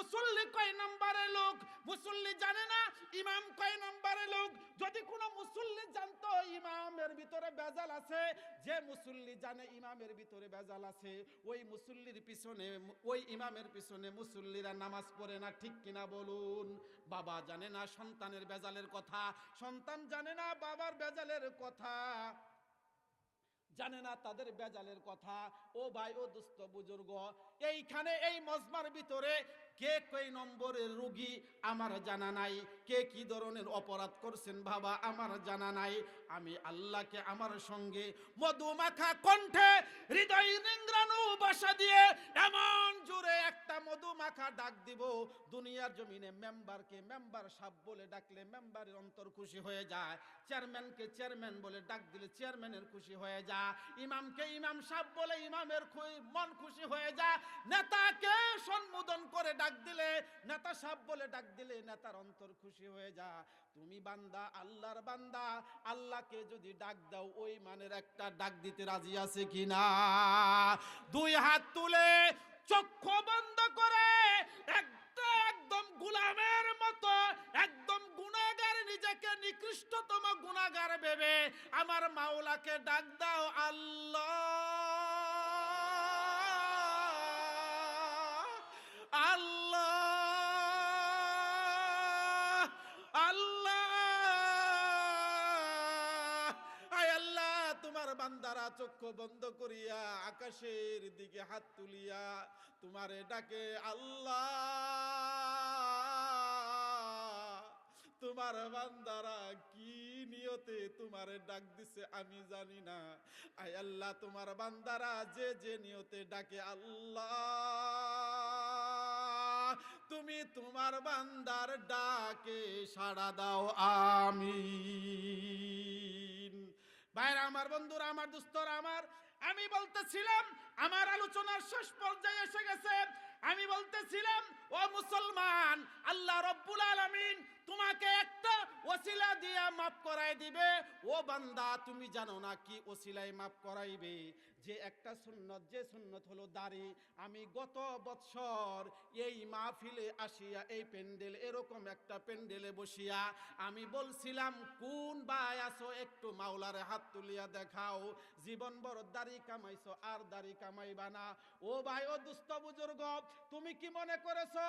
মুসল্লি কয় নম্বরের লোক, মুসল্লি জানে না ইমাম কয় নম্বরের লোক। যদি কোনো মুসল্লি জানতো ইমামের ভিতরে বেজাল আছে, যে মুসল্লি জানে ইমামের ভিতরে বেজাল আছে, ওই মুসল্লির পিছনে, ওই ইমামের পিছনে মুসল্লিরা নামাজ পড়ে না, ঠিক কিনা বলুন? বাবা জানে না সন্তানের বেজালের কথা, সন্তান জানে না বাবার বেজালের কথা, জানে না তাদের বেজালের কথা। ও ভাই, ও দুস্থ বুজুর্গ, এইখানে এই মজমার ভিতরে কে কই নম্বরের রোগী আমার জানা নাই, কে কি ধরনের অপরাধ করছেন বাবা আমার জানা নাই। আমি আল্লাহকে আমার সঙ্গে মধুমাখা কণ্ঠে হৃদয় নিংড়ানো ভাষা দিয়ে এমন জোরে একটা মধুমাখা ডাক দিব, দুনিয়ার জমিনে মেম্বারকে মেম্বার সাহেব বলে ডাকলে মেম্বারের অন্তর খুশি হয়ে যায়, চেয়ারম্যানকে চেয়ারম্যান বলে ডাক দিলে চেয়ারম্যানের খুশি হয়ে যায়, ইমামকে ইমাম সাহেব বলে ইমামের মন খুশি হয়ে যায়, নেতাকে সম্বোধন করে ডাক দিলে, নেতা সাহেব বলে ডাক দিলে নেতার অন্তর খুশি হয়ে যায়। তুমি বান্দা, আল্লাহর বান্দা, আল্লাহকে যদি ডাক দাও ওই মানের একটা ডাক দিতে রাজি আছে কিনা? দুই হাত তুলে চক্ষু বন্ধ করে একদম গোলামের মতো, একদম গুনাহগার, নিজেকে নিকৃষ্টতম গুনাহগার ভেবে আমার মাওলাকে ডাক দাও, আল্লাহ আল্লাহ আল্লাহ। আয় আল্লাহ, তোমার বান্দারা চক্ষু বন্ধ করিয়া আকাশের দিকে হাত তুলিয়া তোমারে ডাকে, আল্লাহ তোমার বান্দারা কি নিয়তে তোমারে ডাক দিছে আমি জানি না। আয় আল্লাহ, তোমার বান্দারা যে যে নিয়তে ডাকে, আল্লাহ তুমি তোমার বান্দার ডাকে সাড়া দাও, আমিন। ভাইরা আমার, বন্ধুরা আমার, দোস্তরা আমার, আমি বলতেছিলাম আমার আলোচনার শেষ পর্যায়ে এসে গেছে। আমি বলতেছিলাম ও মুসলমান, আল্লাহ রব্বুল আলামিন তোমাকে একটা ওসিলা দিয়ে মাফ করাই দিবে। ও বান্দা, তুমি জানো না কি ওসিলায় মাফ করাইবে? যে একটা সুন্নত, যে সুন্নত হলো দাড়ি। আমি গত বৎসর এই মাহফিলে আসিয়া, এই প্যান্ডেল, এরকম একটা প্যান্ডেলে বসিয়া আমি বলছিলাম, কোন ভাই আছো একটু মাওলার হাত তুলিয়া দেখাও, জীবন বড় দাড়ি কামাইছো আর দাড়ি কামাইবা না। ও ভাই, ও দুস্থ বুজুর্গ, তুমি কি মনে করেছো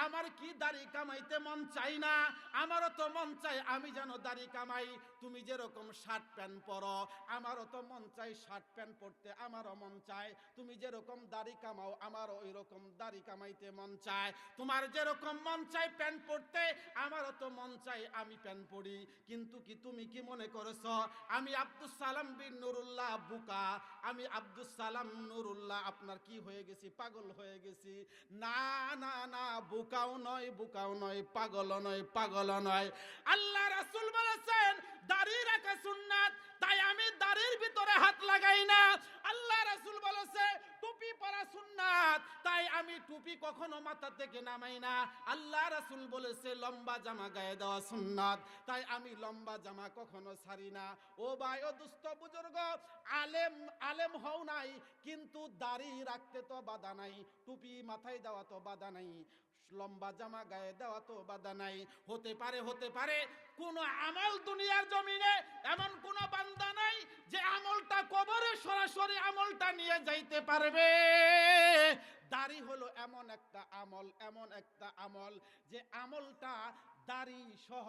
আমার কি দাড়ি কামাইতে মন চাই না? আমারও তো মন চাই আমি যেন দাড়ি কামাই। তুমি যেরকম শার্ট প্যান্ট পরো, আমারও তো মন চাই শার্ট প্যান্ট পরতে, আমারও মন চায়। তুমি যেরকম দাড়ি কামাও, আমারও ওই রকম দাড়ি কামাইতে মন চায়। তোমার যেরকম মন চাই প্যান্ট পরতে, আমারও তো মন চাই আমি প্যান্ট পরি। কিন্তু কি তুমি কি মনে করেছো আমি আব্দুস সালাম বিন নুরুল্লাহ বুকা, আমি আব্দুস সালাম নুরুল্লাহ আপনার কি হয়ে গেছি, পাগল হয়ে গেছি? না না না, বুকাও নয়, বুকাও নয়, পাগলও নয়, পাগলও নয়। আল্লাহ রাসূল বলেছেন দাড়ি রাখা সুন্নাত, তাই আমি দাড়ির ভিতরে হাত লাগাই না। আল্লাহ রাসূল বলেছে টুপি পরা সুন্নাত, তাই আমি টুপি কখনো মাথা থেকে নামাই না। আল্লাহ রাসূল বলেছে লম্বা জামা গায়ে দেওয়া সুন্নাত, তাই আমি লম্বা জামা কখনো ছাড়ি না। ও ভাই, ও দুস্থ বুজুর্গ, আলেম আলেম হও নাই, কিন্তু দাড়ি রাখতে তো বাধা নাই, টুপি মাথায় দেওয়া তো বাধা নাই, লম্বা জামা গায়ে দেওয়া তো বাধা নাই। হতে পারে কোন আমল দুনিয়ার জমিনে এমন কোন বান্দা নাই যে আমলটা কবরে সরাসরি আমলটা নিয়ে যাইতে পারবে। দাড়ি হলো এমন একটা আমল, এমন একটা আমল যে আমলটা দাড়ি সহ,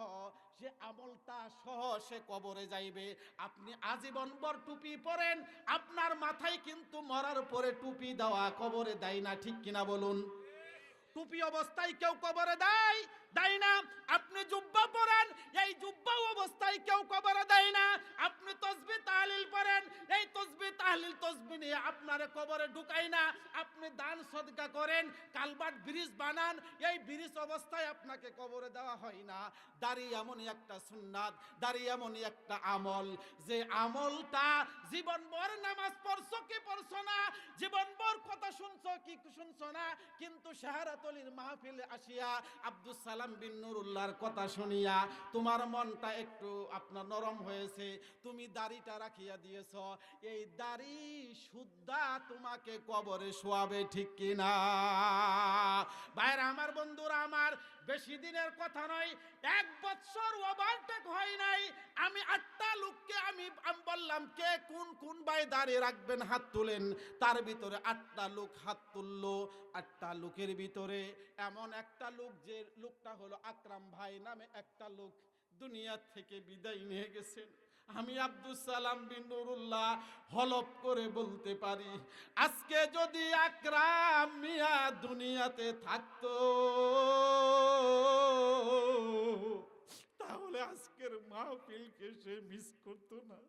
সে আমলটা সহ সে কবরে যাইবে। আপনি আজীবন ভর টুপি পরেন, আপনার মাথায় কিন্তু মরার পরে টুপি দেওয়া কবরে দেয় না, ঠিক কিনা বলুন? টুপি অবস্থায় কেউ কবরে দেয় না। আপনি জুব্বা পরেন, এই জুব্বা অবস্থায় কেউ কবরে দেয় না। আপনি তসবিহ তাহলিল পড়েন, এই তসবিহ তাহলিল তসবিহ নিয়ে আপনারে কবরে ঢুকায় না। আপনি দান সদকা করেন, কালবাট ব্রিজ বানান, এই ব্রিজ অবস্থায় আপনাকে কবরে দেওয়া হয় না। দাড়ি এমনই একটা সুন্নাত, দাড়ি এমনই একটা আমল, যে আমলটা জীবনভর নামাজ পড়ছো কি পড়ছো না, জীবনভর কথা শুনছো কি শুনছো না? কিন্তু শাহরাতলির মাহফিলে আসিয়া আব্দুস সালাম বিন নুরুল্লাহর কথা শুনিয়া তোমার মনটা একটু আপনার নরম হয়েছে, তুমি দাড়িটা রাখিয়া দিয়েছ। এই দাড়ি সুদ্ধা তোমাকে কবরে শোয়াবে, ঠিক কিনা? ভাইরা আমার, বন্ধুরা আমার, বেশি দিনের কথা নয়, 1 বছর ওভারটেক হয় নাই, আমি 8টা লোককে আমি বললাম কে কোন কোন ভাই দাঁড়িয়ে রাখবেন হাত তুলেন। তার ভিতরে 8টা লোক হাত তুললো। 8টা লোকের ভিতরে এমন একটা লোক, যে লোকটা হলো আকরাম ভাই নামে একটা লোক, দুনিয়া থেকে বিদায় নিয়ে গেছেন। আমি আব্দুস সালাম বিন নুরুল্লাহ হলফ করে বলতে পারি, আজকে যদি আকরাম মিয়া দুনিয়াতে থাকতো তাহলে আজকের মাহফিলকে সে মিস করতো না,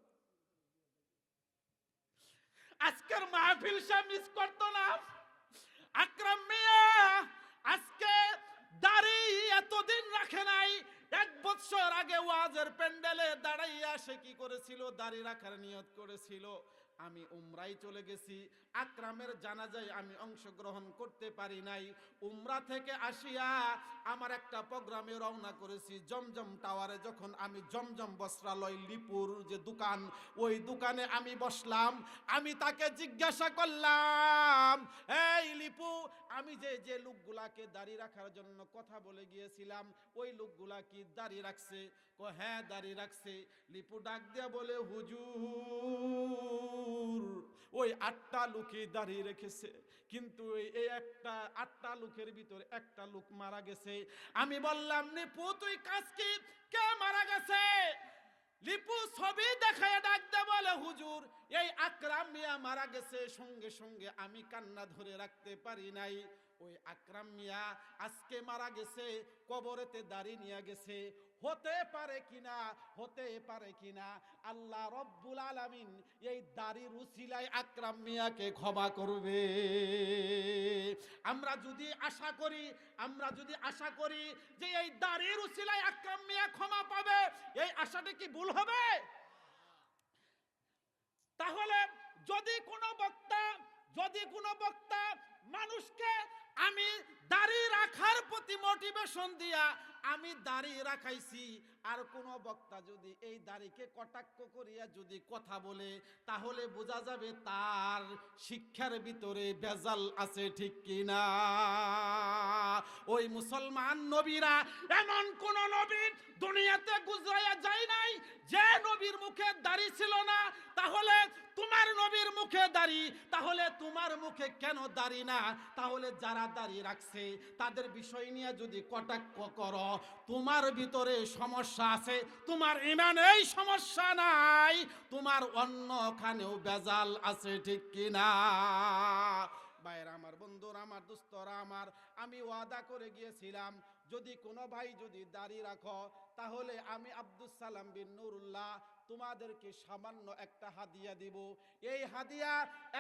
আজকের মাহফিল সে মিস করতো না। আকরাম মিয়া আজকে দাড়ি এতদিন রাখে নাই, 1 বছর আগে ওয়াজের প্যান্ডেলে দাঁড়াইয়া সে কি করেছিল? দাড়ি রাখার নিয়ত করেছিল। আমি উমরায় চলে গেছি, আকরামের জানাজায় আমি অংশগ্রহণ করতে পারি নাই। উমরা থেকে আসিয়া আমার একটা প্রোগ্রামে রওনা করেছি জমজম টাওয়ারে। যখন আমি জমজম বস্ত্রালয় লিপুর যে দোকান, ওই দোকানে আমি বসলাম। আমি তাকে জিজ্ঞাসা করলাম, এই লিপু, আমি যে লোকগুলাকে দাড়ি রাখার জন্য কথা বলে গিয়েছিলাম, ওই লোকগুলা কি দাড়ি রাখছে? হ্যাঁ, দাড়ি রাখছে। লিপু ডাক দিয়া বলে, হুজুর, ওই 8টা লোকই দাড়ি রেখেছে, কিন্তু এই 8টা লোকের ভিতরে একটা লোক মারা গেছে। আমি বললাম, লিপু তুই কাজ কি? কে মারা গেছে? লিপু ছবি দেখায় ডাক দে বলে, হুজুর, এই আকরাম মিয়া মারা গেছে। সঙ্গে সঙ্গে আমি কান্না ধরে রাখতে পারি নাই। ওই আকরাম মিয়া আজকে মারা গেছে, কবরেতে দাড়ি নিয়ে গেছে। হতে পারে কিনা, হতে পারে কিনা আল্লাহ রব্বুল আলামিন এই দাড়ির উসিলায় আকরাম মিয়াকে ক্ষমা করবে। আমরা যদি আশা করি যে এই দাড়ির উসিলায় আকরাম মিয়া ক্ষমা পাবে, এই আশাটা কি ভুল হবে? তাহলে যদি কোনো বক্তা মানুষকে আমি দাড়ি রাখার প্রতি মোটিভেশন দিয়া আমি দাড়ি রাখাইছি, আর কোন বক্তা যদি এই দাড়িকে কটাক্ষ করিয়া যদি কথা বলে, তাহলে বোঝা যাবে তার শিক্ষার ভিতরে ভেজাল আছে, ঠিক কিনা? ওই মুসলমান নবীরা, এমন কোন নবী দুনিয়াতে গুজরাইয়া যায় নাই যে নবীর মুখে দাড়ি ছিল না। তাহলে তোমার নবীর মুখে দাড়ি, তাহলে তোমার মুখে কেন দাড়ি না? তাহলে যারা দাড়ি রাখছে তাদের বিষয় নিয়ে যদি কটাক্ষ করো, তোমার ভিতরে সমস্যা আছে, তোমার ঈমানেই সমস্যা নাই, তোমার অন্যখানেও ভেজাল আছে, ঠিক কিনা? ভাইরা আমার, বন্ধুরা আমার, দোস্তরা আমার, আমি ওয়াদা করে গিয়েছিলাম, যদি কোনো ভাই যদি দাড়ি রাখো, তাহলে আমি আব্দুস সালাম বিন নুরুল্লাহ তোমাদেরকে সামান্য একটা হাদিয়া দিব। এই হাদিয়া,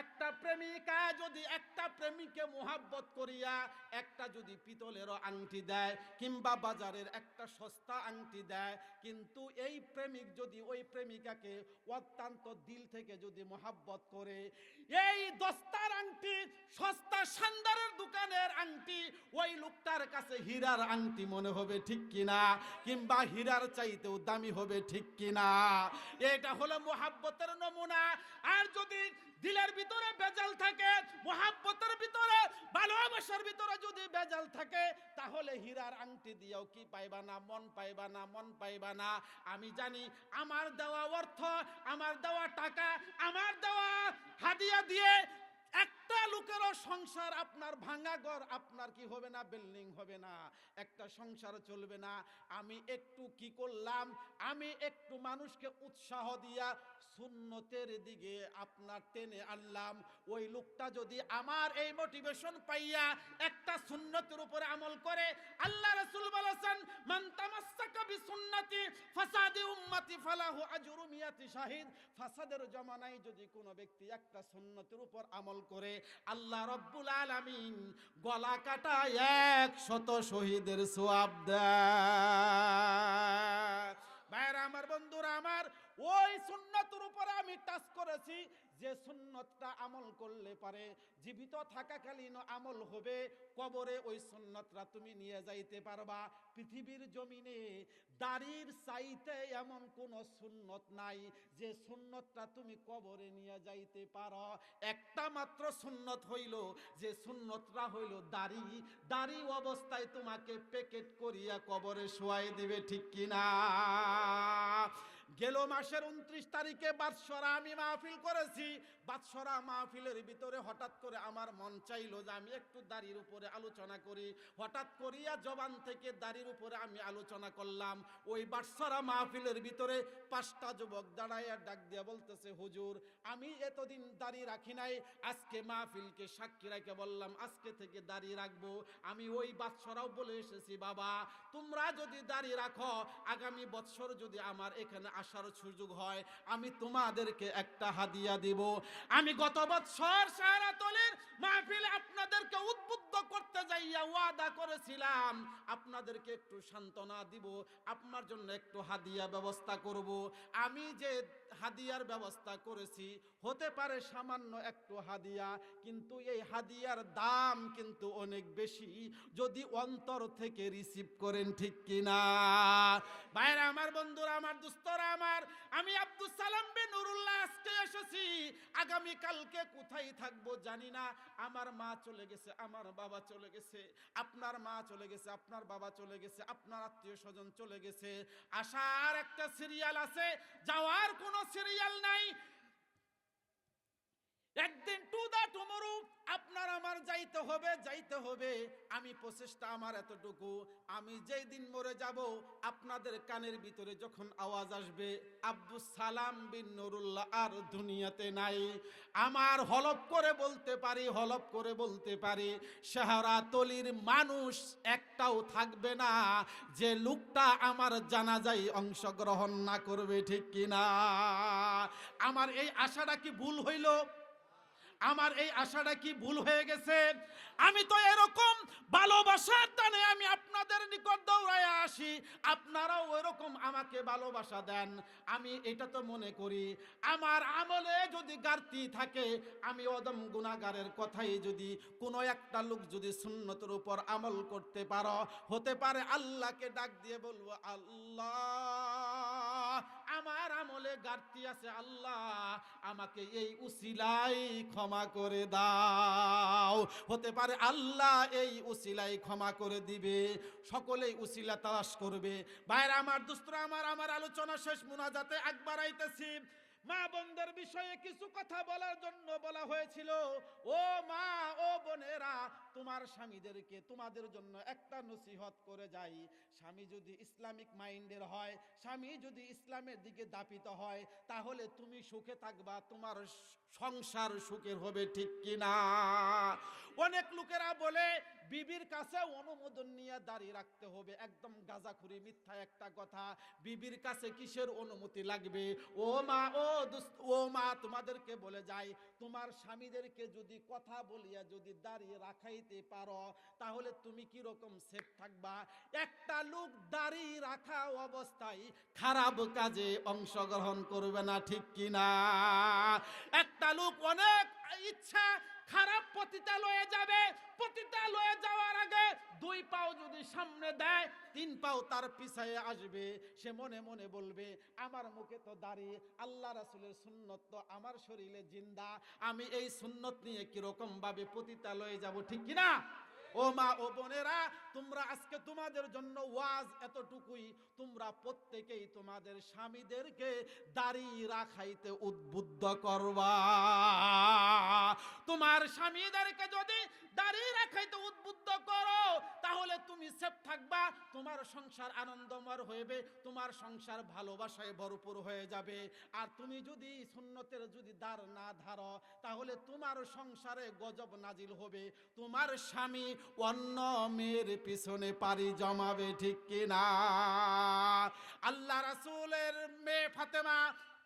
একটা প্রেমিকা যদি একটা প্রেমিককে মোহাব্বত করিয়া একটা যদি পিতলের আংটি দেয়, কিংবা বাজারের একটা সস্তা আংটি দেয়, কিন্তু এই প্রেমিক যদি ওই প্রেমিকাকে অত্যন্ত দিল থেকে যদি মোহাব্বত করে, এই দস্তার আংটি, সস্তা শানদারের দোকানের আংটি ওই লোকটার কাছে হীরার আংটি মনে হবে, ঠিক কিনা? কিংবা হীরার চাইতেও দামি হবে, ঠিক কিনা? এটা হলো মোহাব্বতের নমুনা। আর যদি দিলের ভিতরে বেজাল থাকে, মোহাব্বতের ভিতরে, ভালোবাসার ভিতরে যদি বেজাল থাকে, তাহলে হীরার আংটি দিয়েও কি পাইবা না? মন পাইবা না, মন পাইবা না। আমি জানি আমার দেওয়া অর্থ, আমার দেওয়া টাকা, আমার দেওয়া হাদিয়া দিয়ে একটা লোকেরও সংসার, আপনার ভাঙা ঘর আপনার কি হবে না? বিল্ডিং হবে না, একটা সংসার চলবে না। আমি একটু কি করলাম? আমি একটু মানুষকে উৎসাহ দিয়া সুন্নতের দিকে আপনার টেনে আনলাম। ওই লোকটা যদি আমার এই মোটিভেশন পাইয়া একটা সুন্নতের উপরে আমল করে, আল্লাহ রাসূল বলেছেন, মান তামাসসাকা বিসুন্নতি ফাসাদি উম্মতি ফালাহু আজরু মিয়াতি শাহিদ। ফাসাদের জামানায় যদি কোনো ব্যক্তি একটা সুন্নতের উপর আমল করে, আল্লাহ রব্বুল আলামিন গলা কাটা 100 শহীদের সওয়াব দেয়। ভাইরা আমার, বন্ধুরা আমার, ওই সুন্নতের উপরে আমি টাচ করেছি, যে সুন্নতটা আমল করলে পারে জীবিত থাকাকালীন আমল হবে, কবরে ওই সুন্নতটা তুমি নিয়ে যাইতে পারবা। পৃথিবীর জমিনে দাড়ির চাইতে এমন কোন সুন্নত নাই যে সুন্নতটা তুমি কবরে নিয়ে যাইতে পারো। একটা মাত্র সুন্নত হইল, যে সুন্নতটা হইল দাড়ি। দাড়ি অবস্থায় তোমাকে প্যাকেট করিয়া কবরে শোয়াই দিবে, ঠিক কিনা? গেল মাসের 29 তারিখে বাদশরা আমি মাহফিল করেছি। বাদশরা মাহফিলের ভিতরে হঠাৎ করে আমার মন চাইলো যে আমি একটু দাড়ির উপরে আলোচনা করি। হঠাৎ করিয়া জবান থেকে দাড়ির উপরে আমি আলোচনা করলাম। ওই বাদশরা মাহফিলের ভিতরে 5টা যুবক দাঁড়াইয়া ডাক দিয়া বলতেছে, হুজুর আমি এতদিন দাড়ি রাখি নাই, আজকে মাহফিলকে সাক্ষী রেখে বললাম আজকে থেকে দাড়ি রাখবো। আমি ওই বাদশরাও বলে এসেছি, বাবা তোমরা যদি দাড়ি রাখো, আগামী বছর যদি আমার এখানে আসার সুযোগ হয়, আমি তোমাদেরকে একটা হাদিয়া দিব। আমি গত বছর শাহরাতলির মাহফিলে আপনাদেরকে উদ্বুদ্ধ করতে যাইয়া ওয়াদা করেছিলাম আপনাদেরকে একটু সান্ত্বনা দিব, আপনার জন্য একটু হাদিয়া ব্যবস্থা করব। আমি যে হাদিয়ার ব্যবস্থা করেছি হতে পারে সামান্য একটু হাদিয়া, কিন্তু এই হাদিয়ার দাম কিন্তু অনেক বেশি যদি অন্তর থেকে রিসিভ করেন, ঠিক কিনা? ভাইরা আমার, বন্ধুরা আমার, দোস্তরা আমার, আমি আব্দুল সালাম বিন নুরুল্লাহ আজকে এসেছি। আগামী কালকে কোথায় থাকবো জানি না। আমার মা চলে গেছে, আমার বাবা চলে গেছে, আপনার মা চলে গেছে, আপনার বাবা চলে গেছে, আপনার আত্মীয় স্বজন চলে গেছে। আসার একটা সিরিয়াল আছে, যাওয়ার কোনো সিরিয়াল নাই। একদিন টু দা টুমরো আপনার আমার যাইতে হবে, যাইতে হবে। আমি প্রচেষ্টা আমার এতটুকু, আমি যেই দিন মরে যাব আপনাদের কানের ভিতরে যখন আওয়াজ আসবে আব্দুল সালাম বিন নুরুল্লাহ আর দুনিয়াতে নাই, আমার হলফ করে বলতে পারি, হলফ করে বলতে পারি, শাহরাতলির মানুষ একটাও থাকবে না যে লোকটা আমার জানাজায় অংশগ্রহণ না করবে, ঠিক কিনা? আমার এই আশাটা কি ভুল হইল? আমার এই আশাটা কি ভুল হয়ে গেছে? আমি তো এরকম ভালোবাসার টানে আমি আপনাদের নিকট দৌড়ায় আসি, আপনারাও এরকম আমাকে ভালোবাসা দেন। আমি এটা তো মনে করি আমার আমলে যদি ঘাটতি থাকে, আমি অদম গুনাহগারের কথাই যদি কোনো একটা লোক যদি সুন্নতের উপর আমল করতে পারো, হতে পারে আল্লাহকে ডাক দিয়ে বলবো, আল্লাহ আমার আমলে ঘাটতি আছে, আল্লাহ আমাকে এই উসিলাই ক্ষমা করে দাও। হতে পারে আল্লাহ এই উসিলাই ক্ষমা করে দিবে। সকলেই উসিলা তালাশ করবে। ভাইরা আমার, দোস্তরা আমার, আমার আলোচনা শেষ, মুনাজাতে আকবার আইতেছি। মা বোনদের বিষয়ে কিছু কথা বলার জন্য বলা হয়েছিল। ও মা, ও বোনেরা, তোমার স্বামীদেরকে তোমাদের জন্য একটা নসিহত করে যাই। স্বামী যদি ইসলামিক মাইন্ডের হয়, স্বামী যদি ইসলামের দিকে দাপিত হয়, তাহলে তুমি সুখে থাকবা, তোমার সংসার সুখের হবে, ঠিক কিনা? অনেক লোকেরা বলে বিবির কাছে অনুমোদন নিয়ে দাঁড়িয়ে রাখতে হবে, একদম গাঁজাখুরি মিথ্যা একটা কথা। বিবির কাছে কিসের অনুমতি লাগবে? ও মা, ও মা, তোমাদেরকে বলে যাই, তোমার স্বামীদেরকে যদি কথা বলিয়া যদি দাঁড়িয়ে রাখাইতে পারো, তাহলে তুমি কি রকম সেফ থাকবা। একটা লোক দাঁড়িয়ে রাখা অবস্থায় খারাপ কাজে অংশগ্রহণ করবে না, ঠিক কিনা? একটা লোক অনেক ইচ্ছা খারাপ পতিতালয়ে যাবে, পতিতালয়ে যাওয়ার আগে 2 পাও যদি সামনে দেয়, 3 পাও তার পিছায়ে আসবে। সে মনে মনে বলবে, আমার মুখে তো দাঁড়িয়ে, আল্লাহ রাসূলের সুন্নত তো আমার শরীরে জিন্দা, আমি এই সুন্নত নিয়ে কিরকম ভাবে পতিতালয়ে যাব, ঠিক কিনা? ও মা, ও বোনেরা, তোমরা আজকে তোমাদের জন্য ওয়াজ এতটুকুই, তোমরা প্রত্যেকেই তোমাদের স্বামীদেরকে দাঁড়িয়ে রাখাইতে উদ্বুদ্ধ করবা। তোমার স্বামীদেরকে যদি দাঁড়িয়ে রাখাইতে উদ্বুদ্ধ করো, তাহলে তুমি সেফ থাকবা, তোমার সংসার আনন্দময় হইবে, তোমার সংসার ভালোবাসায় ভরপুর হয়ে যাবে। আর তুমি যদি সুন্নতের যদি দাঁড় না ধারো, তাহলে তোমার সংসারে গজব নাজিল হবে, তোমার স্বামী অন্য মেয়ের পিছনে পাড়ি জমাবে, ঠিক কিনা? আল্লাহ রাসূলের মেয়ে ফাতেমা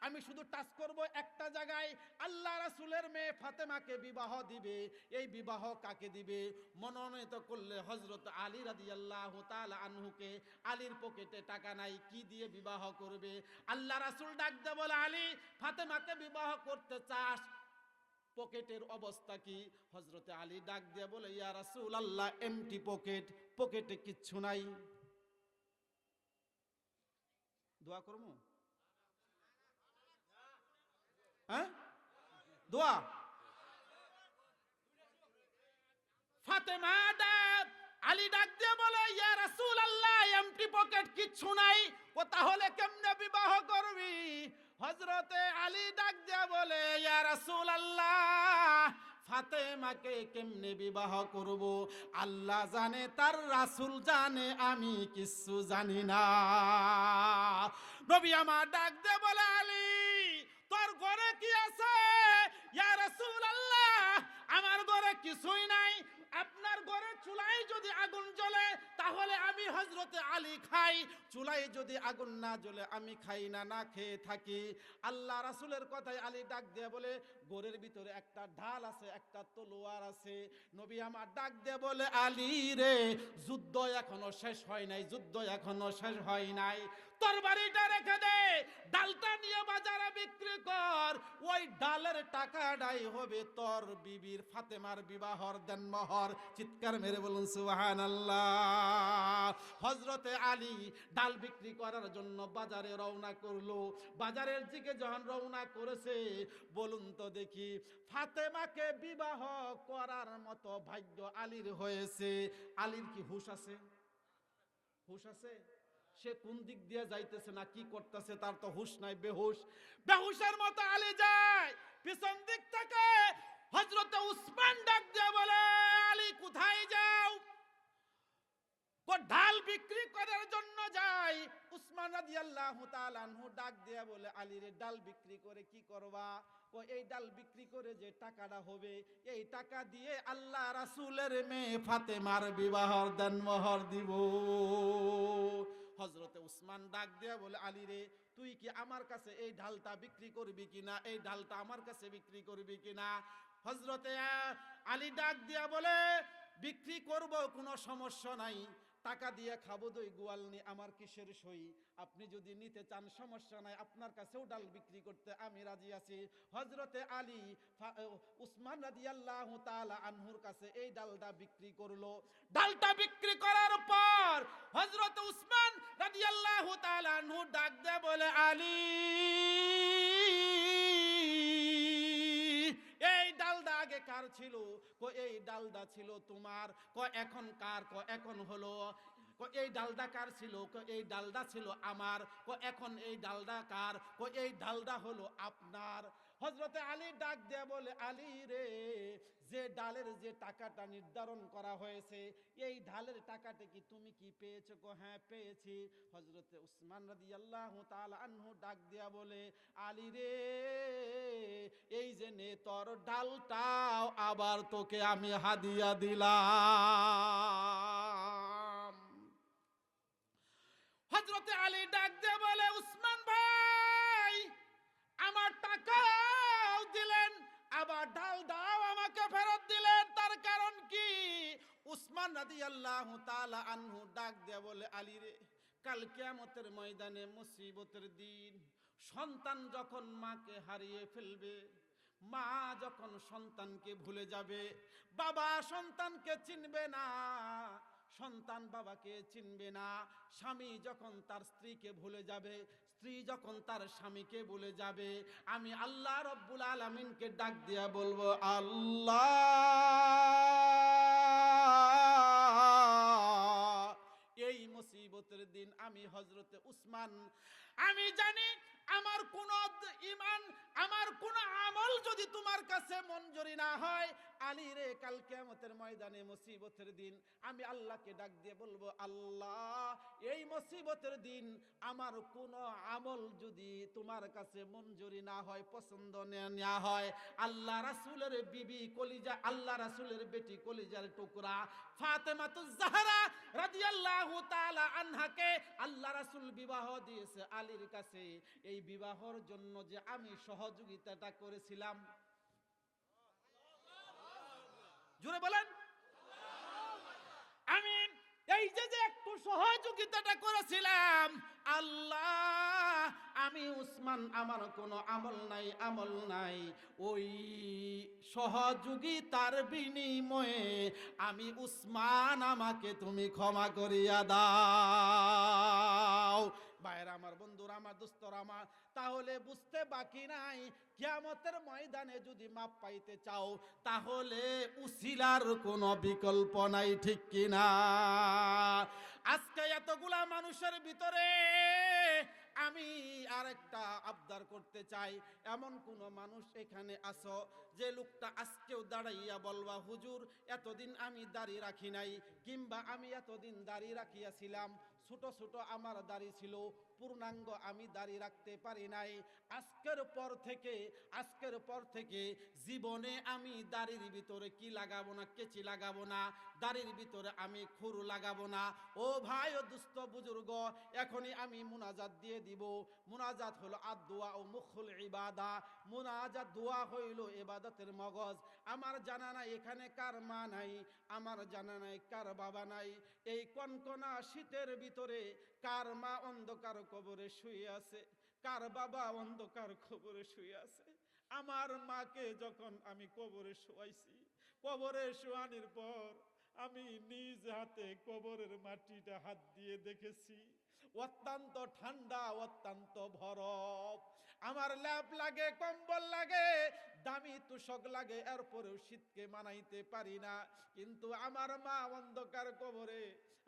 আমি শুধু টাচ করব একটা জায়গায়, আল্লাহ রাসূলের মেয়ে ফাতেমাকে বিবাহ দিবে। এই বিবাহ কাকে দিবে? মনোনীত করলে হযরত আলী রাদিয়াল্লাহু তাআলা আনহুকে। আলীর পকেটে টাকা নাই, কি দিয়ে বিবাহ করবে? আল্লাহ রাসূল ডাক দিয়ে বলে, আলী, ফাতেমাকে বিবাহ করতে চাস, পকেটের অবস্থা কি? হযরতে আলী ডাক দিয়ে বলে, ইয়া রাসূলুল্লাহ, এমটি পকেট, পকেটে কিচ্ছু নাই। দোয়া করবো? হ্যাঁ, দোয়া। ফাতেমা ডাক, আলী ডাক দিয়ে বলে, ইয়া রাসূলুল্লাহ, এমটি পকেট, কিচ্ছু নাই, ও তাহলে কেমনে বিবাহ করবি? হযরতে আলী ডাক দিয়ে বলে, ইয়া রাসূলুল্লাহ, ফাতেমাকে কেমনে বিবাহ করব? আল্লাহ জানে, তার রাসূল জানে, আমি কিচ্ছু জানি না। নবী আমার ডাক দিয়ে বলে, আলী, তোর ঘরে কি আছে? ইয়া রাসূলুল্লাহ, আমার ঘরে কিছুই নাই। আপনার ঘরে চুলায় যদি আগুন জ্বলে তাহলে আমি হযরতে আলী খাই, চুলায় যদি আগুন না জ্বলে আমি খাই না, না খেয়ে থাকি। আল্লাহ রাসূলের কথায় আলী ডাক দিয়ে বলে, ঘরের ভিতরে একটা ঢাল আছে, একটা তলোয়ার আছে। নবী আমার ডাক দিয়ে বলে, আলী রে, যুদ্ধ এখনো শেষ হয় নাই, যুদ্ধ এখনো শেষ হয় নাই, তরবারিটা রেখে দে, ডালটা নিয়ে বাজারে বিক্রি কর, ওই ডালের টাকাটাই হবে তোর বিবির ফাতেমার বিবাহর দেনমোহর। চিৎকার মেরে বলুন সুবহানাল্লাহ। হযরতে আলী ডাল বিক্রি করার জন্য বাজারে রওনা করলো। বাজারের দিকে যখন রওনা করেছে, বলুন তো দেখি, ফাতেমাকে বিবাহ করার মতো ভাগ্য আলীর হয়েছে। আলীর কি হুঁশ আছে? হুঁশ আছে? সে কোন দিক দিয়ে যাইতেছে না কি করতেছে তার তো হুঁশ নাই, বেহুশ। বেহুশের মতো আলী যায়, পিছন দিক থেকে হযরতে উসমান ডাক দিয়ে বলে, আলী কোথায় যাও? ঢাল বিক্রি করার জন্য যাই। উসমান রাদিয়াল্লাহু তাআলা আনহু ডাক দিয়ে বলে, আলী রে, ডাল বিক্রি করে কি করবা? এই ডাল বিক্রি করে যে টাকাটা হবে, এই টাকা দিয়ে আল্লাহ রাসূলের মেয়ে ফাতেমার বিবাহর দেনমোহর দিব। হযরতে উসমান ডাক দিয়ে বলে, আলী রে, তুই কি আমার কাছে এই ঢালটা বিক্রি করবি কিনা? এই ঢালটা আমার কাছে বিক্রি করবি কিনা? হযরতে আলী ডাক দিয়া বলে, বিক্রি করব, কোনো সমস্যা নাই, টাকা দিয়ে খাবো দই গোয়ালনি, আমার কিসের সই? আপনি যদি নিতে চান সমস্যা নাই, আপনার কাছেও ডাল বিক্রি করতে আমি রাজি আছি। হযরতে আলী উসমান রাদিয়াল্লাহু তাআলা আনহুর কাছে এই ডালটা বিক্রি করলো। ডালটা বিক্রি করার পর হযরতে উসমান রাদিয়াল্লাহু তাআলা আনহু ডাক দিয়ে বলে, আলী, এই ডালটা আগে কার ছিল? এই ডালটা ছিল তোমার। এখন কার? এখন হলো। এই ডালটা কার ছিল? এই ডালটা ছিল আমার। এখন এই ডালটা কার? এই ডালটা হলো আপনার। হযরতে আলী ডাক দিয়ে বলে, আলী রে, যে ডালের যে টাকাটা নির্ধারণ করা হয়েছে, এই ডালের টাকাটা কি তুমি কি পেয়েছো? হ্যাঁ, পেয়েছি। হযরতে উসমান রাদিয়াল্লাহু তাআলা আনহু ডাক দিয়া বলে, আলী রে, এই যে নে তোর ডালটাও, আবার তোকে আমি হাদিয়া দিলাম। হযরতে আলী ডাক দিয়ে বলে, উসমান ভাই, আমার টাকাও দিলেন, আবার ডালটাও আমাকে ফেরত দিলেন, তার কারণ কি? উসমান রাদিয়াল্লাহু তাআলা আনহু ডাক দিয়ে বলে, আলী রে, কাল কিয়ামতের ময়দানে মুসিবতের দিন, সন্তান যখন মাকে হারিয়ে ফেলবে, মা যখন সন্তানকে ভুলে যাবে, বাবা সন্তানকে চিনবে না, সন্তান বাবাকে চিনবে না, স্বামী যখন তার স্ত্রীকে ভুলে যাবে, স্ত্রী যখন তার স্বামীকে ভুলে যাবে, আমি আল্লাহ রব্বুল আলামিনকে ডাক দিয়া বলবো, আল্লাহ, এই মুসিবতের দিন আমি হযরতে উসমান, আমি জানি আমার কোন ঈমান, আমার কোন আমল যদি তোমার কাছে মঞ্জুরি না হয়, আলী রে, কাল কিয়ামতের ময়দানে মুসিবতের দিন আমি আল্লাহকে ডাক দিয়ে বলবো, আল্লাহ, এই মুসিবতের দিন আমার কোন আমল যদি তোমার কাছে মঞ্জুরি না হয়, পছন্দ না হয়, আল্লাহ রাসূলের বিবি কলিজা, আল্লাহ রাসূলের বেটি কলিজার টুকরা ফাতেমাতুজ জাহরা রাদিয়াল্লাহু তাআলা আনহাকে আল্লাহ রাসূল বিবাহ দিয়েছে আলীর কাছে। এই বিবাহর জন্য যে আমি সহযোগিতাটা করেছিলাম, জোরে বলেন, আমি এই যে একটু সহযোগিতাটা করেছিলাম, আল্লাহ আমি উসমান আমার কোনো আমল নাই, ওই সহযোগিতার বিনিময়ে আমি উসমান আমাকে তুমি ক্ষমা করিয়া দাও। ভাইরা আমার, বন্ধুরা আমার, দোস্তরা আমার, তাহলে বুঝতে বাকি নাই, কিয়ামতের ময়দানে যদি মাপ পাইতে চাও তাহলে উসিলার কোনো বিকল্প নাই, ঠিক কিনা? আজকে এতগুলা মানুষের ভিতরে আমি আরেকটা আবদার করতে চাই, এমন কোন মানুষ এখানে আসো যে লোকটা আজকেও দাঁড়াইয়া বলবা, হুজুর এতদিন আমি দাড়ি রাখি নাই, কিংবা আমি এতদিন দাড়ি রাখিয়াছিলাম, ছোট ছোট আমার দাড়ি ছিল, পূর্ণাঙ্গ আমি দাড়ি রাখতে পারি নাই, আজকের পর থেকে জীবনে আমি দাড়ির ভিতরে কি লাগাবো না, কেচি লাগাবো না, দাড়ির ভিতরে আমি খুর লাগাবো না। ও ভাই ও দুস্থ বুজুর্গ, এখনই আমি মুনাজাত দিয়ে দিব। মুনাজাত হলো আদ-দুআ ও মুখুল ইবাদা। মুনাজাত দোয়া হইল ইবাদতের মগজ। আমার জানা নাই এখানে কার মা নাই, আমার জানা নাই কার বাবা নাই, এই কনকনা শীতের ভিতরে কার মা অন্ধকার কবরে শুয়ে আছে, কার বাবা অন্ধকার কবরে শুয়ে আছে। আমার মাকে যখন আমি কবরে শোয়াইছি, কবরে শোয়ানোর পর আমি নিজ হাতে কবরের মাটিটা হাত দিয়ে দেখেছি, অত্যন্ত ঠান্ডা, অত্যন্ত বরফ। আমার ল্যাপ লাগে, কম্বল লাগে, দামি তোষক লাগে, এরপরেও শীতকে মানাইতে পারি না। কিন্তু আমার মা অন্ধকার কবরে,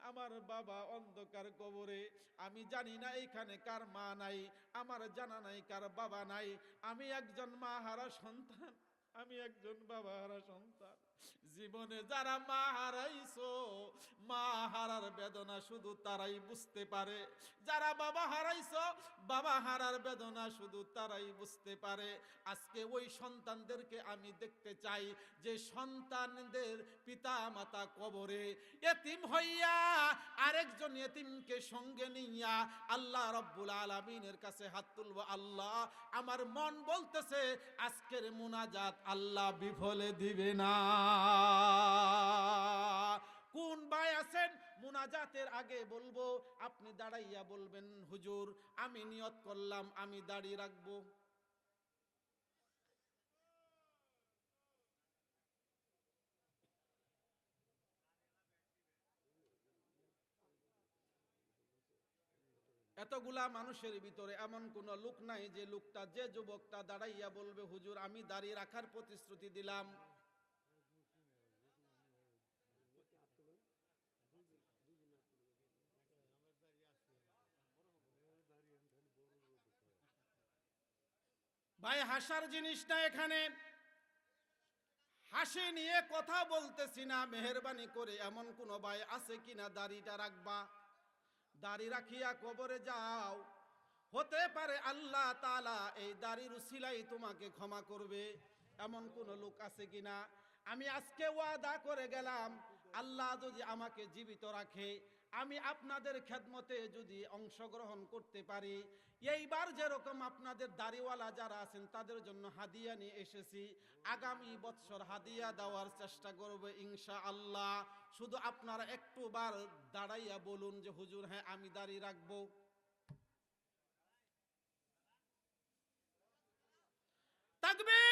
আমার বাবা অন্ধকার কবরে। আমি জানি না এখানে কার মা নাই, আমার জানা নাই কার বাবা নাই। আমি একজন মা হারা সন্তান, আমি একজন বাবা হারা সন্তান। জীবনে যারা মা হারাইছো, মা হারার বেদনা শুধু তারাই বুঝতে পারে। যারা বাবা হারাইছো, বাবা হারার বেদনা শুধু তারাই বুঝতে পারে। আজকে ওই সন্তানদেরকে আমি দেখতে চাই যে সন্তানদের পিতা মাতা কবরে এতিম হইয়া আরেকজন এতিমকে সঙ্গে নিয়া আল্লাহ রব্বুল আলামিনের কাছে হাত তুলব। আল্লাহ, আমার মন বলতেছে আজকের মুনাজাত আল্লাহ বিফলে দিবে না। কোন ভাই আছেন মুনাজাতের আগে বলবো, আপনি দাঁড়াইয়া বলবেন, হুজুর আমি নিয়ত করলাম আমি দাড়ি রাখবো। এতগুলা মানুষের ভিতরে এমন কোন লোক নাই যে লোকটা, যে যুবকটা দাঁড়াইয়া বলবে, হুজুর আমি দাড়ি রাখার প্রতিশ্রুতি দিলাম। ভাই হাসার জিনিসটা এখানে, হাসি নিয়ে কথা বলতেছি না। মেহেরবানি করে এমন কোন ভাই আছে কিনা দাড়িটা রাখবা, দাড়ি রাখিয়া কবরে যাও, হতে পারে আল্লাহ তাআলা এই দাড়ির উসিলাই তোমাকে ক্ষমা করবে। এমন কোন লোক আছে কিনা? আমি আজকে ওয়াদা করে গেলাম, আল্লাহ যদি আমাকে জীবিত রাখে, আমি আপনাদের খেদমতে যদি অংশগ্রহণ করতে পারি, এইবার যেরকম আপনাদের দাড়িওয়ালা যারা আছেন তাদের জন্য হাদিয়া নিয়ে এসেছি, আগামী বছর হাদিয়া দেওয়ার চেষ্টা করব ইনশাআল্লাহ। শুধু আপনারা একটুবার দাঁড়াইয়া বলুন যে হুজুর হ্যাঁ আমি দাড়ি রাখবো। তাকবীর!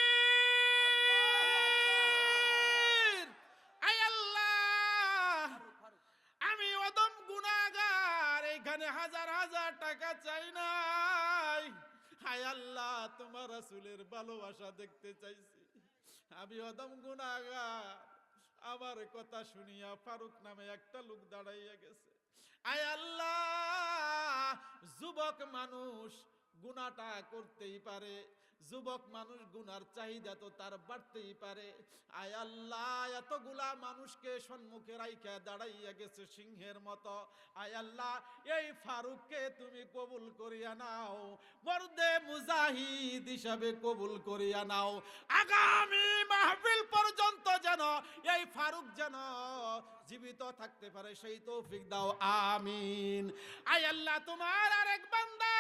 আয় আল্লাহ, আমি অদম গুনাহগার, এইখানে হাজার হাজার টাকা চাই নাই। হায় আল্লাহ, তোমার রাসূলের ভালোবাসা দেখতে চাইছি। আমি অদম গুনাহগার। আমার কথা শুনিয়া ফারুক নামে একটা লোক দাঁড়াইয়া গেছে। আয় আল্লাহ, যুবক মানুষ গুনাহটা করতেই পারে, যুবক মানুষ গুনার চাহিদা তো তার বাড়তেই পারে। আয় আল্লাহ, এতগুলা মানুষকে সম্মুখে রাইখা দাঁড়াইয়া গেছে সিংহের মতো। আয় আল্লাহ, এই ফারুককে তুমি কবুল করিয়া নাও, মর্দে মুজাহিদ হিসাবে কবুল করিয়া নাও। আগামী মাহফিল পর্যন্ত যেন এই ফারুক যেন জীবিত থাকতে পারে সেই তৌফিক দাও, আমিন। আয় আল্লাহ, তোমার আরেক বান্দা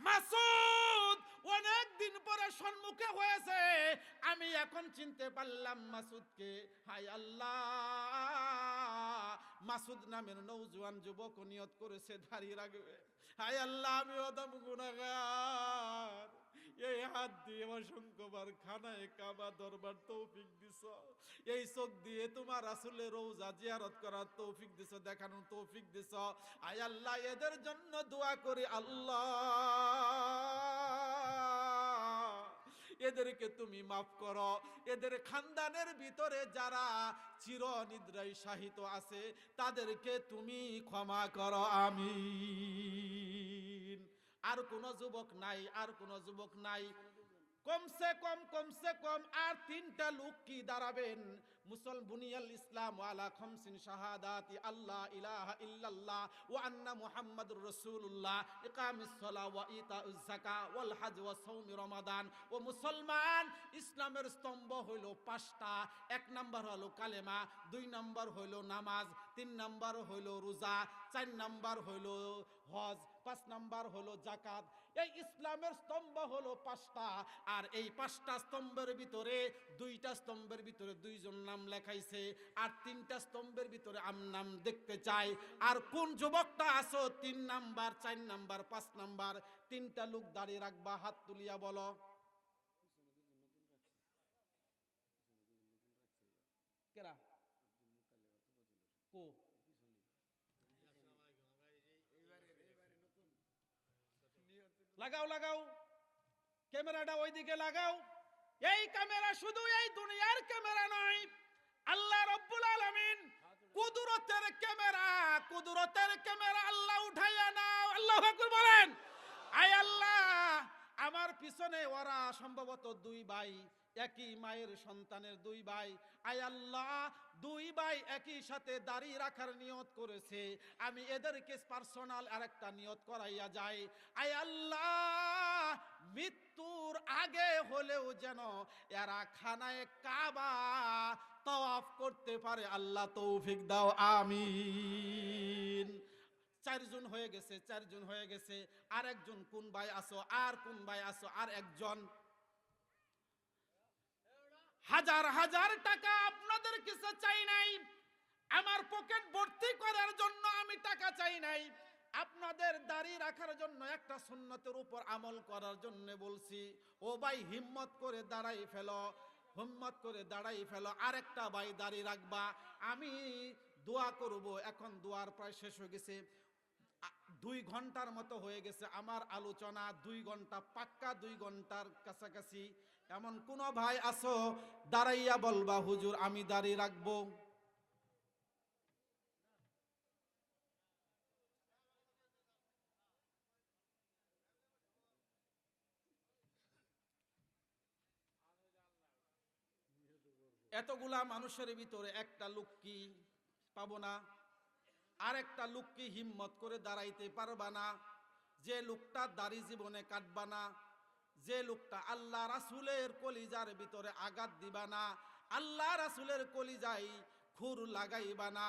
মাসুদ অনেক দিন পরে সম্মুখে হয়েছে, আমি এখন চিনতে পারলাম মাসুদকে। হায় আল্লাহ, মাসুদ নামের নওজোয়ান যুবক নিয়ত করেছে দাঁড়িয়ে রাখবে। হায় আল্লাহ, আমি অদম গুনাহগার, এই হাত দিয়ে অসংখ্যবার খানায় কাবা দরবার তৌফিক দিছ, এই চোখ দিয়ে তোমার রাসূলের রওজা জিয়ারত করার তৌফিক দিছ, দেখানোর তৌফিক দিছ। আয় আল্লাহ, এদের জন্য দোয়া করি আল্লাহ, এদেরকে তুমি মাফ করো। এদের খানদানের ভিতরে যারা চিরনিদ্রায় শাহিত আছে তাদেরকে তুমি ক্ষমা করো, আমিন। আর কোন যুবক নাই, আর কোন যুবক নাই। কমসে কম আর 3টা লোক কি দাঁড়াবেন? বুনিয়াল ইসলাম আলা খামসিন শাহাদাতি আল্লাহ ইলাহা ইল্লাল্লাহ ওয়া আন্না মুহাম্মাদুর রাসূলুল্লাহ, ইকামিস সালাহ ওয়া ইতাউজ যাকাত ওয়াল হজ ওয়া সাওমি রমাদান। ও মুসলমান, ইসলামের স্তম্ভ হইল 5টা। 1 নাম্বার হলো কালেমা, 2 নাম্বার হইল নামাজ, 3 নাম্বার হইল রোজা, 4 নাম্বার হইল হজ, 5 নাম্বার হলো যাকাত। এই ইসলামের স্তম্ভ হলো 5টা। আর এই 5টা স্তম্ভের ভিতরে 2টা স্তম্ভের ভিতরে 2 জন নাম লেখাইছে, আর 3টা স্তম্ভের ভিতরে নাম দেখতে চাই। আর কোন যুবকটা আছো 3 নাম্বার, 4 নাম্বার, 5 নাম্বার? 3টা লোক দাঁড়িয়ে রাখবা, হাত তুলিয়া বলো। কেরা কো? লাগাও লাগাও, ক্যামেরাটা ওইদিকে লাগাও। এই ক্যামেরা শুধু এই দুনিয়ার ক্যামেরা নয়, আল্লাহ রাব্বুল আলামিন কুদরতের ক্যামেরা, কুদরতের ক্যামেরা আল্লাহ উঠাইয়া নাও। আল্লাহু আকবার বলেন। আয় আল্লাহ, আমার পিছনে ওরা সম্ভবত 2 ভাই, একই মায়ের সন্তানের 2 ভাই। আয় আল্লাহ, 2 ভাই একই সাথে দাঁড়িয়ে রাখার নিয়ত করেছে, আমি এদেরকে পার্সোনাল আরেকটা নিয়ত করাইয়া যাই। আয় আল্লাহ, মৃত্যুর আগে হলেও যেন এরা খানায় কাবা তাওয়াফ করতে পারে, আল্লাহ তৌফিক দাও, আমিন। 4 জন হয়ে গেছে, 4 জন হয়ে গেছে। আর একজন কোন ভাই আসো, আর কোন ভাই আসো, আর একজন। হাজার হাজার টাকা আপনাদের কাছে চাই নাই, আমার পকেট ভর্তি করার জন্য আমি টাকা চাই নাই, আপনাদের দাঁড়িয়ে রাখার জন্য, একটা সুন্নতের উপর আমল করার জন্য বলছি। ও ভাই, হিম্মত করে দাঁড়াই ফেলো, হিম্মত করে দাঁড়াই ফেলো। আরেকটা ভাই দাঁড়িয়ে রাখবা, আমি দোয়া করব। এখন দোয়ার প্রায় শেষ হয়ে গেছে, 2 ঘন্টার মতো হয়ে গেছে আমার আলোচনা, 2 ঘন্টা পাক্কা, 2 ঘন্টার কাছাকাছি। এমন কোন ভাই আসো দাঁড়াইয়া বলবা, হুজুর আমি দাঁড়িয়ে রাখবো? এতগুলা মানুষের ভিতরে একটা লোক কি পাবো না? আরেকটা লোক কি হিম্মত করে দাঁড়াইতে পারবা না? যে লোকটা দাড়ি জীবনে কাটবা না, যে লোকটা আল্লাহ রাসূলের কলিজার ভিতরে আঘাত দিবা না, আল্লাহ রাসূলের কলিজায় খুর লাগাইবা না,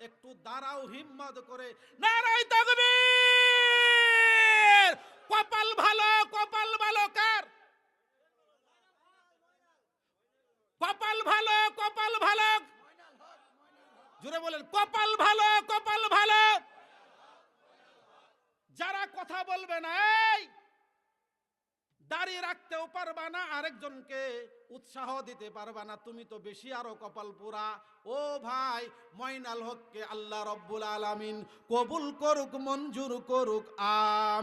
একটু দাঁড়াও হিম্মত করে। নারায়ে তাকবীর! কপাল ভালো, কপাল ভালো কার? কপাল ভালো, কপাল ভালো, জোরে বলেন, কপাল ভালো, কপাল ভালো। যারা কথা বলবে না, এই দাঁড়িয়ে রাখতেও পারবা না, আরেকজনকে উৎসাহ দিতে পারবা না, তুমি তো বেশি আরো কপাল পুরা। ও ভাই, ময়নাল হককে আল্লাহ রব্বুল আলামিন কবুল করুক, মঞ্জুর করুক,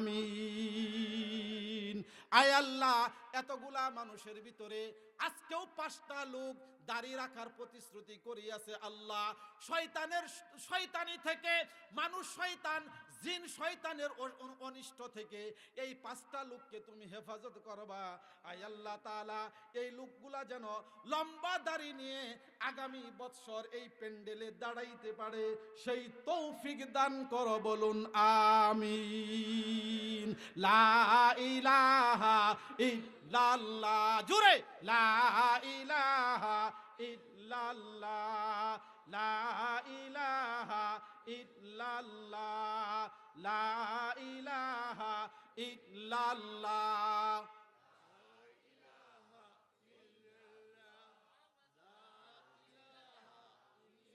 আমিন। আয় আল্লাহ, এতগুলা মানুষের ভিতরে আজকেও 5টা লোক দাঁড়িয়ে রাখার প্রতিশ্রুতি করিয়াছে। আল্লাহ, শয়তানি থেকে, মানুষ শয়তান, জিন শয়তানের অনিষ্ট থেকে এই 5টা লোককে তুমি হেফাজত করবা। আয় আল্লাহ তাআলা, এই লোকগুলা যেন লম্বা দাড়ি নিয়ে আগামী বৎসর এই প্যান্ডেলে দাঁড়াইতে পারে, সেই তৌফিক দান করো, বলুন আমিন। লা ইলাহা ইল্লাল্লাহ, জোরে লা ইলাহা ইল্লাল্লাহ, লা ইলাহা ইল্লাল্লাহ, লা ইলাহা ইল্লাল্লাহ। ইল্লাল্লাহ